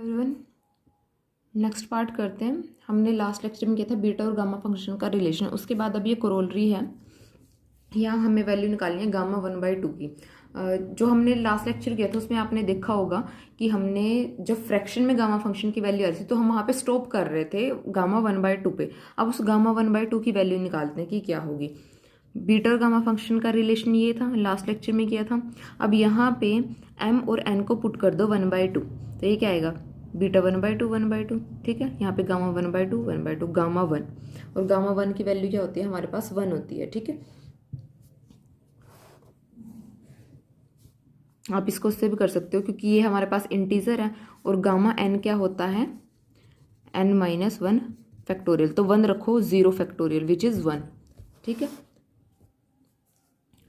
Everyone, next part करते हैं। हमने लास्ट लेक्चर में किया था बीटा और गामा फंक्शन का रिलेशन। उसके बाद अब ये कोरोलरी है, यहाँ हमें वैल्यू निकालनी है गामा 1/2 की। जो हमने लास्ट लेक्चर किया था उसमें आपने देखा होगा कि हमने जब फ्रैक्शन में गामा फंक्शन की वैल्यू आ रही थी तो हम वहाँ पे स्टॉप कर रहे थे गामा 1/2 पे। अब उस गामा 1/2 की वैल्यू निकालते हैं कि क्या होगी। बीटा और गामा फंक्शन का रिलेशन ये था, लास्ट लेक्चर में किया था। अब यहाँ पे m और n को पुट कर दो 1/2, तो ये क्या आएगा बीटा 1/2 ठीक है। यहाँ पे गामा 1/2 गामा 1, और गामा 1 की वैल्यू क्या होती है हमारे पास 1 होती है, ठीक है। आप इसको उससे भी कर सकते हो क्योंकि ये हमारे पास इंटीजर है, और गामा n क्या होता है n-1 फैक्टोरियल, तो 1 रखो 0 फैक्टोरियल विच इज़ 1, ठीक है।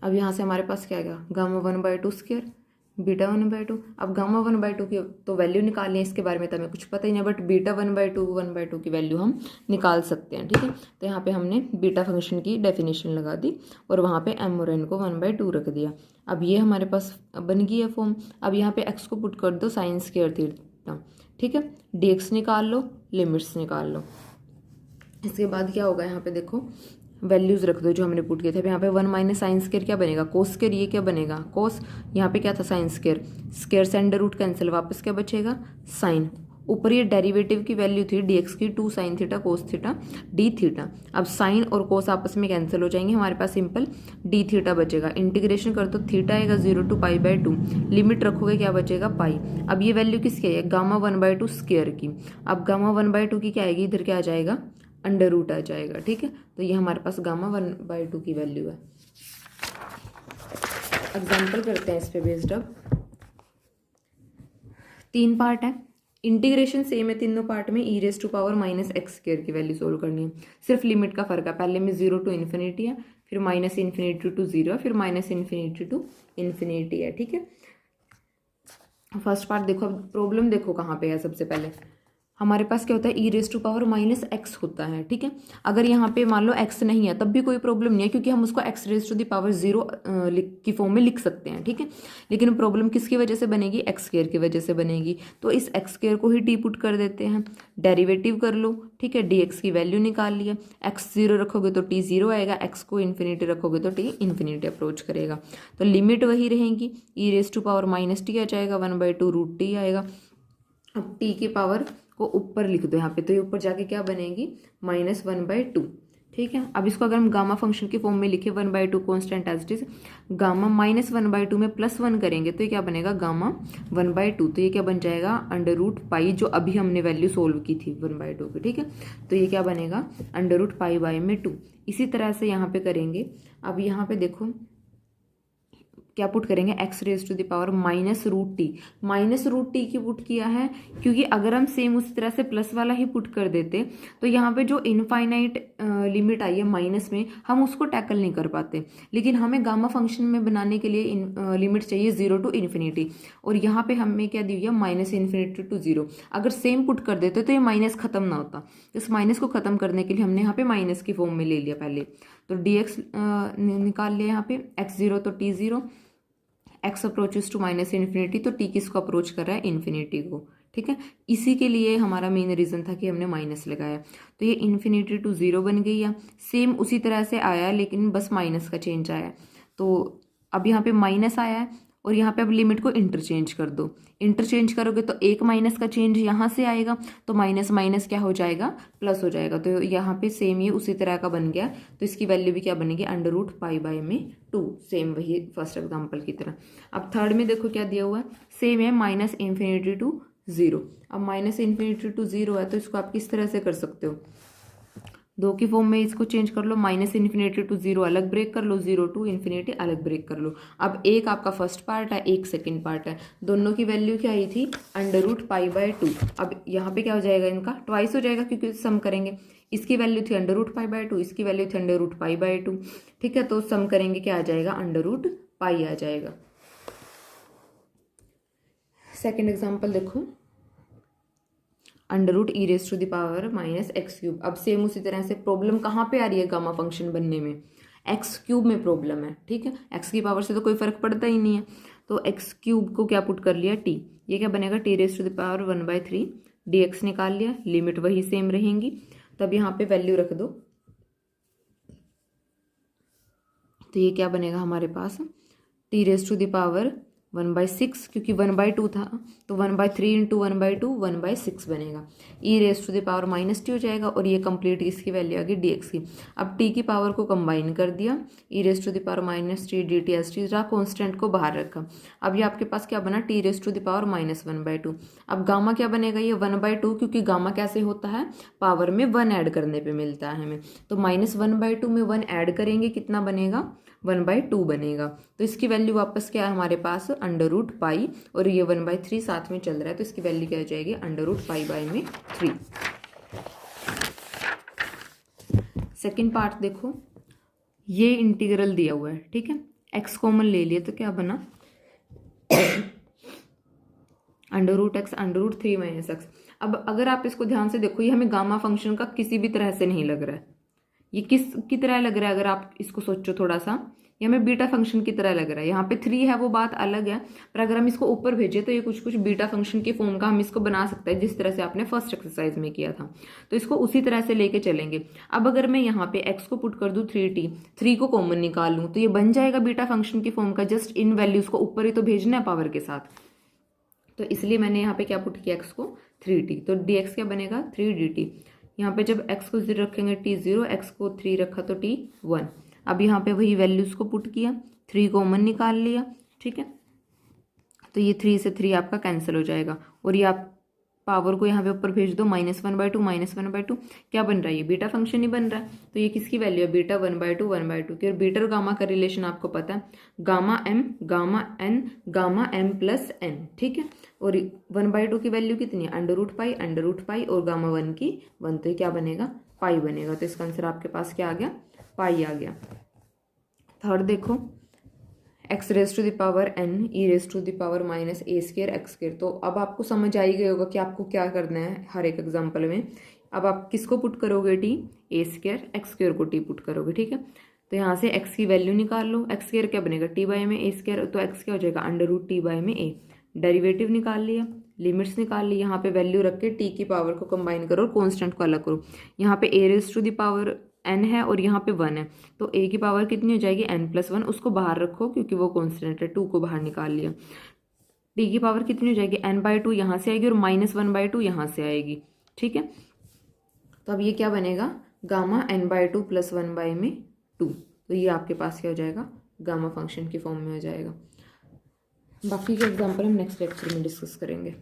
अब यहाँ से हमारे पास क्या आएगा गामा 1/2 स्क्वायर बीटा 1/2। अब गामा 1/2 की तो वैल्यू निकालनी है, इसके बारे में तो हमें कुछ पता ही नहीं, बट बीटा 1/2 की वैल्यू हम निकाल सकते हैं, ठीक है। तो यहाँ पे हमने बीटा फंक्शन की डेफिनेशन लगा दी और वहाँ पे m और n को 1/2 रख दिया। अब ये हमारे पास बन गई है फॉर्म। अब यहाँ पे x को पुट कर दो साइन स्क्वायर थीटा, ठीक है। dx निकाल लो, लिमिट्स निकाल लो। इसके बाद क्या होगा, यहाँ पे देखो वैल्यूज रख दो जो हमने पुट किए थे। यहाँ पे 1 माइनस साइन स्क्वायर क्या बनेगा कोस स्क्वायर, ये क्या बनेगा कोस। यहाँ पे क्या था साइन स्क्वायर, स्क्वायर से अंडर रूट कैंसिल, वापस क्या बचेगा साइन। ऊपर ये डेरिवेटिव की वैल्यू थी dx की 2 sine theta cos theta D theta. अब साइन और कोस आपस में कैंसिल हो जाएंगे, हमारे पास सिंपल डी थीटा बचेगा। इंटीग्रेशन कर दो, थीटा आएगा 0 to π/2, लिमिट रखोगे क्या बचेगा पाई। अब ये वैल्यू किसकी है गामा 1/2 स्क्वायर की। अब गामा 1/2 की क्या आएगी, इधर क्या आ जाएगा अंडर रूट आ जाएगा, ठीक है। तो ये हमारे पास गामा 1/2 की वैल्यू है। एग्जाम्पल करते हैं इस पे बेस्ड। अब 3 पार्ट है, इंटीग्रेशन सेम है तीनों पार्ट में। e⁻⁻x² की वैल्यू सोल्व करनी है, सिर्फ लिमिट का फर्क है। पहले में 0 to ∞ है, फिर -∞ to 0 है, फिर -∞ to ∞ है, ठीक है। फर्स्ट पार्ट देखो, अब प्रॉब्लम देखो कहाँ पे है। सबसे पहले हमारे पास क्या होता है e⁻⁻x होता है, ठीक है। अगर यहाँ पे मान लो x नहीं है तब भी कोई प्रॉब्लम नहीं है, क्योंकि हम उसको x⁻0 की फॉर्म में लिख सकते हैं, ठीक है। लेकिन प्रॉब्लम किसकी वजह से बनेगी x² की वजह से बनेगी, तो इस x² को ही t पुट कर देते हैं, डेरिवेटिव कर लो, ठीक है। dx की वैल्यू निकाल लिया, x 0 रखोगे तो t 0 आएगा, x को इन्फिनिटी रखोगे तो t इन्फिनिटी अप्रोच करेगा। तो लिमिट वही रहेगी, e⁻−t आ जाएगा 1/2 √t आएगा। अब t की पावर को ऊपर लिख दो यहाँ पे, तो ये ऊपर जाके क्या बनेगी -1/2, ठीक है। अब इसको अगर हम गामा फंक्शन की फॉर्म में लिखे 1/2 constant as it is, gamma -1/2 में +1 करेंगे तो ये क्या बनेगा गामा 1/2, तो ये क्या बन जाएगा √π, जो अभी हमने वैल्यू सोल्व की थी 1/2 की, ठीक है। तो ये क्या बनेगा √π/2। इसी तरह से यहाँ पे करेंगे। अब यहाँ पे देखो क्या पुट करेंगे x⁻⁻−√t -√t की पुट किया है, क्योंकि अगर हम सेम उसी तरह से प्लस वाला ही पुट कर देते तो यहाँ पे जो इनफाइनाइट लिमिट आई है माइनस में, हम उसको टैकल नहीं कर पाते। लेकिन हमें गामा फंक्शन में बनाने के लिए लिमिट चाहिए 0 to ∞, और यहाँ पे हमें क्या दी हुई है -∞ to 0। अगर सेम पुट कर देते तो ये माइनस खत्म ना होता। इस माइनस को खत्म करने के लिए हमने यहाँ पे माइनस की फॉर्म में ले लिया पहले, तो dx निकाल लिया यहाँ पे x 0 तो t 0, x अप्रोचेस टू -∞, तो t किसको अप्रोच कर रहा है इन्फिनिटी को, ठीक है। इसी के लिए हमारा मेन रीज़न था कि हमने माइनस लगाया, तो ये इन्फिनिटी टू 0 बन गई है। सेम उसी तरह से आया, लेकिन बस माइनस का चेंज आया। तो अब यहाँ पे माइनस आया है, और यहाँ पे अब लिमिट को इंटरचेंज कर दो। इंटरचेंज करोगे तो एक माइनस का चेंज यहाँ से आएगा, तो माइनस माइनस क्या हो जाएगा प्लस हो जाएगा। तो यहाँ पे सेम ये उसी तरह का बन गया, तो इसकी वैल्यू भी क्या बनेगी √π/2, सेम वही फर्स्ट एग्जाम्पल की तरह। अब थर्ड में देखो क्या दिया हुआ है, सेम है -∞ to 0। अब -∞ to 0 है, तो इसको आप किस तरह से कर सकते हो, 2 की फॉर्म में इसको चेंज कर लो, -∞ to 0 अलग ब्रेक कर लो, 0 to ∞ अलग ब्रेक कर लो। अब एक आपका फर्स्ट पार्ट है, एक सेकंड पार्ट है, दोनों की वैल्यू क्या आई थी √π/2। अब यहाँ पे क्या हो जाएगा, इनका ट्वाइस हो जाएगा क्योंकि सम करेंगे। इसकी वैल्यू थी √π/2, इसकी वैल्यू थी √π/2, ठीक है। तो सम करेंगे क्या आ जाएगा √π आ जाएगा। सेकेंड एग्जाम्पल देखो, √e⁻⁻x³। अब सेम उसी तरह से प्रॉब्लम कहाँ पे आ रही है गामा फंक्शन बनने में, x³ में प्रॉब्लम है, ठीक है। x की पावर से तो कोई फर्क पड़ता ही नहीं है, तो एक्स क्यूब को क्या पुट कर लिया टी, ये क्या बनेगा t raise to the power 1/3 dx निकाल लिया, लिमिट वही सेम रहेंगी। तब यहाँ पे वैल्यू रख दो, तो ये क्या बनेगा हमारे पास t raise to the power 1/6, क्योंकि 1/2 था तो 1/3 इंटू 1/2 1/6 बनेगा। E raise to the power -t हो जाएगा और ये कंप्लीट इसकी वैल्यू आ गई dx की। अब t की पावर को कंबाइन कर दिया, e raise to the power -t dt S T रहा, कॉन्स्टेंट को बाहर रखा। अब ये आपके पास क्या बना t raise to the power -1/2। अब गामा क्या बनेगा ये 1/2, क्योंकि गामा कैसे होता है पावर में 1 ऐड करने पे मिलता है हमें, तो -1/2 में 1 ऐड करेंगे कितना बनेगा 1/2 बनेगा। तो इसकी वैल्यू वापस क्या है हमारे पास √π, और ये 1/3 साथ में चल रहा है तो इसकी वैल्यू क्या हो जाएगी √π/3। सेकेंड पार्ट देखो, ये इंटीग्रल दिया हुआ है, ठीक है, x कॉमन ले लिया तो क्या बना √x √3 - x। अब अगर आप इसको ध्यान से देखो, ये हमें गामा फंक्शन का किसी भी तरह से नहीं लग रहा है, ये किस की तरह लग रहा है अगर आप इसको सोचो थोड़ा सा, ये हमें बीटा फंक्शन की तरह लग रहा है। यहाँ पे 3 है वो बात अलग है, पर अगर हम इसको ऊपर भेजे तो ये कुछ कुछ बीटा फंक्शन की फॉर्म का हम इसको बना सकते हैं, जिस तरह से आपने फर्स्ट एक्सरसाइज में किया था, तो इसको उसी तरह से लेके चलेंगे। अब अगर मैं यहाँ पे x को पुट कर दूँ 3t, 3 को कॉमन निकाल लूँ तो ये बन जाएगा बीटा फंक्शन की फॉर्म का, जस्ट इन वैल्यूज को ऊपर ही तो भेजना है पावर के साथ, तो इसलिए मैंने यहाँ पे क्या पुट किया x को 3t, तो dx क्या बनेगा 3dt। यहाँ पे जब x को 0 रखेंगे t 0, x को 3 रखा तो t 1। अब यहाँ पे वही वैल्यूज को पुट किया, 3 कॉमन निकाल लिया, ठीक है, तो ये 3 से 3 आपका कैंसिल हो जाएगा, और ये आप पावर को यहाँ पे ऊपर भेज दो -1/2 -1/2, क्या बन रहा है ये बीटा फंक्शन ही बन रहा है। तो ये किसकी वैल्यू है बीटा 1/2 1/2 की, और बीटा और गामा का रिलेशन आपको पता है, gamma m gamma n gamma m plus n, ठीक है, और 1/2 की वैल्यू कितनी है √π और गामा 1 की 1, तो ये क्या बनेगा पाई बनेगा। तो इसका आंसर आपके पास क्या आ गया पाई आ गया। थर्ड देखो, x raise to the power n e raise to the power -a² x²। तो अब आपको समझ आ ही गया होगा कि आपको क्या करना है हर एक एग्जाम्पल में। अब आप किसको पुट करोगे t a² x² को t पुट करोगे, ठीक है, तो यहाँ से x की वैल्यू निकाल लो, x² क्या बनेगा t/में a², तो x क्या हो जाएगा √t/में a, डेरिवेटिव निकाल लिया, लिमिट्स निकाल ली, यहाँ पे वैल्यू रख के t की पावर को कंबाइन करो और कॉन्स्टेंट को अलग करो। यहाँ पे a raise to the power n है और यहाँ पे 1 है, तो a की पावर कितनी हो जाएगी n+1, उसको बाहर रखो क्योंकि वो कॉन्स्टेंट है, 2 को बाहर निकाल लिया। t की पावर कितनी हो जाएगी n/2 यहाँ से आएगी और -1/2 यहाँ से आएगी, ठीक है, तो अब ये क्या बनेगा गामा n/2 + 1/2, तो ये आपके पास क्या हो जाएगा गामा फंक्शन की फॉर्म में हो जाएगा। बाकी के एग्जाम्पल हम नेक्स्ट लेक्चर में डिस्कस करेंगे।